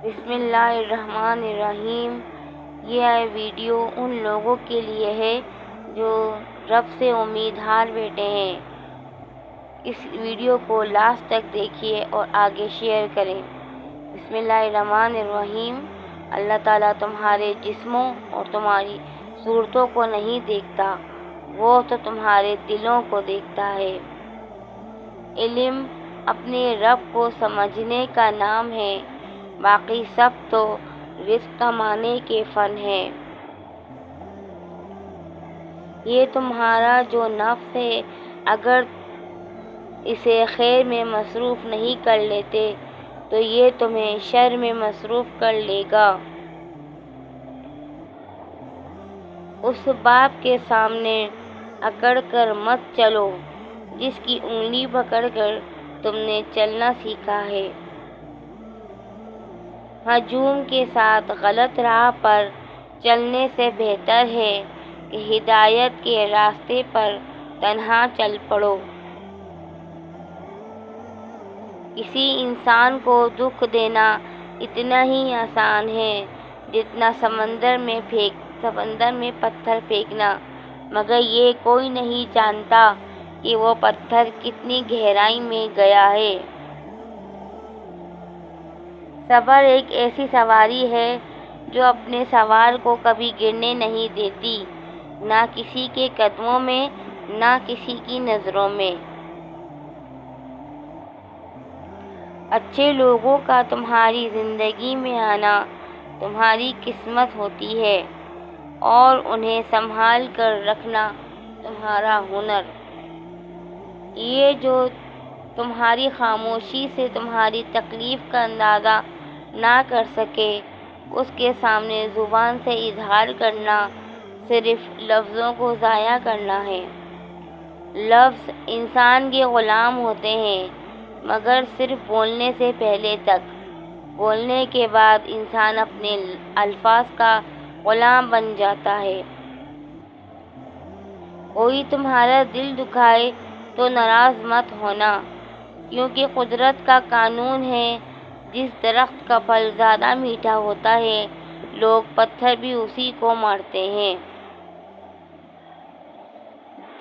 بسم اللہ الرحمن الرحیم۔ یہ ویڈیو ان لوگوں کے لیے ہے جو رب سے امید ہار بیٹھے ہیں۔ اس ویڈیو کو لاسٹ تک دیکھیے اور آگے شیئر کریں۔ بسم اللہ الرحمن الرحیم۔ اللہ تعالیٰ تمہارے جسموں اور تمہاری صورتوں کو نہیں دیکھتا، وہ تو تمہارے دلوں کو دیکھتا ہے۔ علم اپنے رب کو سمجھنے کا نام ہے، باقی سب تو رزق کمانے کے فن ہے۔ یہ تمہارا جو نفس ہے، اگر اسے خیر میں مصروف نہیں کر لیتے تو یہ تمہیں شر میں مصروف کر لے گا۔ اس باپ کے سامنے اکڑ کر مت چلو جس کی انگلی پکڑ کر تم نے چلنا سیکھا ہے۔ ہجوم کے ساتھ غلط راہ پر چلنے سے بہتر ہے کہ ہدایت کے راستے پر تنہا چل پڑو۔ کسی انسان کو دکھ دینا اتنا ہی آسان ہے جتنا سمندر میں پتھر پھینکنا، مگر یہ کوئی نہیں جانتا کہ وہ پتھر کتنی گہرائی میں گیا ہے۔ صبر ایک ایسی سواری ہے جو اپنے سوار کو کبھی گرنے نہیں دیتی، نہ کسی کے قدموں میں، نہ کسی کی نظروں میں۔ اچھے لوگوں کا تمہاری زندگی میں آنا تمہاری قسمت ہوتی ہے اور انہیں سنبھال کر رکھنا تمہارا ہنر۔ یہ جو تمہاری خاموشی سے تمہاری تکلیف کا اندازہ نہ کر سکے، اس کے سامنے زبان سے اظہار کرنا صرف لفظوں کو ضائع کرنا ہے۔ لفظ انسان کے غلام ہوتے ہیں، مگر صرف بولنے سے پہلے تک۔ بولنے کے بعد انسان اپنے الفاظ کا غلام بن جاتا ہے۔ کوئی تمہارا دل دکھائے تو ناراض مت ہونا، کیونکہ قدرت کا قانون ہے، جس درخت کا پھل زیادہ میٹھا ہوتا ہے، لوگ پتھر بھی اسی کو مارتے ہیں۔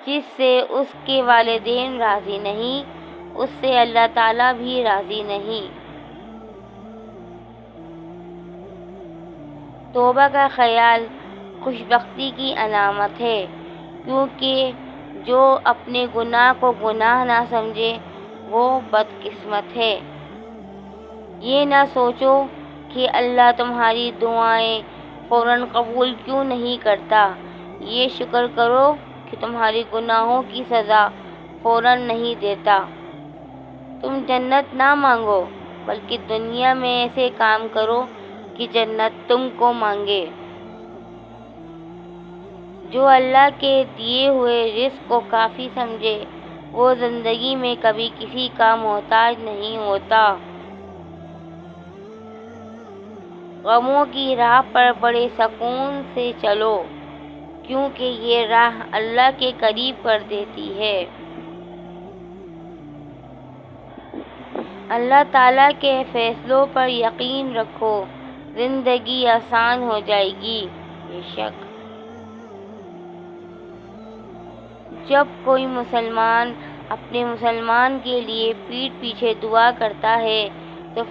جس سے اس کے والدین راضی نہیں، اس سے اللہ تعالیٰ بھی راضی نہیں۔ توبہ کا خیال خوشبختی کی علامت ہے، کیونکہ جو اپنے گناہ کو گناہ نہ سمجھے وہ بدقسمت ہے۔ یہ نہ سوچو کہ اللہ تمہاری دعائیں فوراً قبول کیوں نہیں کرتا، یہ شکر کرو کہ تمہارے گناہوں کی سزا فوراً نہیں دیتا۔ تم جنت نہ مانگو، بلکہ دنیا میں ایسے کام کرو کہ جنت تم کو مانگے۔ جو اللہ کے دیے ہوئے رزق کو کافی سمجھے، وہ زندگی میں کبھی کسی کا محتاج نہیں ہوتا۔ غموں کی راہ پر بڑے سکون سے چلو، کیونکہ یہ راہ اللہ کے قریب کر دیتی ہے۔ اللہ تعالیٰ کے فیصلوں پر یقین رکھو، زندگی آسان ہو جائے گی۔ بے شک جب کوئی مسلمان اپنے مسلمان کے لیے پیٹھ پیچھے دعا کرتا ہے تو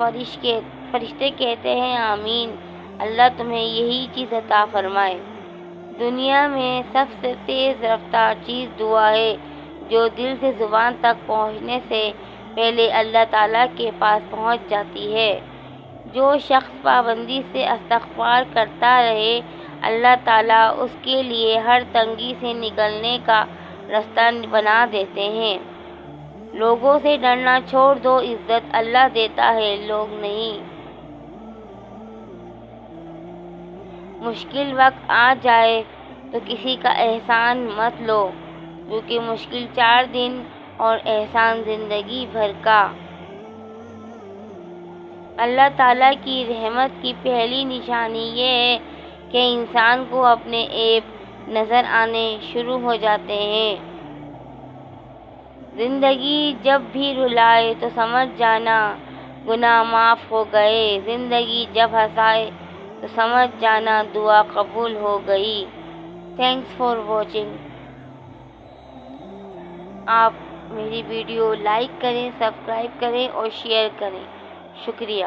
فرشتے کہتے ہیں آمین، اللہ تمہیں یہی چیز عطا فرمائے۔ دنیا میں سب سے تیز رفتار چیز دعا ہے، جو دل سے زبان تک پہنچنے سے پہلے اللہ تعالیٰ کے پاس پہنچ جاتی ہے۔ جو شخص پابندی سے استغفار کرتا رہے، اللہ تعالیٰ اس کے لیے ہر تنگی سے نکلنے کا راستہ بنا دیتے ہیں۔ لوگوں سے ڈرنا چھوڑ دو، عزت اللہ دیتا ہے، لوگ نہیں۔ مشکل وقت آ جائے تو کسی کا احسان مت لو، کیونکہ مشکل 4 دن اور احسان زندگی بھر کا۔ اللہ تعالیٰ کی رحمت کی پہلی نشانی یہ ہے کہ انسان کو اپنے عیب نظر آنے شروع ہو جاتے ہیں۔ زندگی جب بھی رلائے تو سمجھ جانا گناہ معاف ہو گئے۔ زندگی جب ہنسائے تو سمجھ جانا دعا قبول ہو گئی۔ Thanks for watching. آپ میری ویڈیو لائک کریں، سبسکرائب کریں اور شیئر کریں۔ شکریہ۔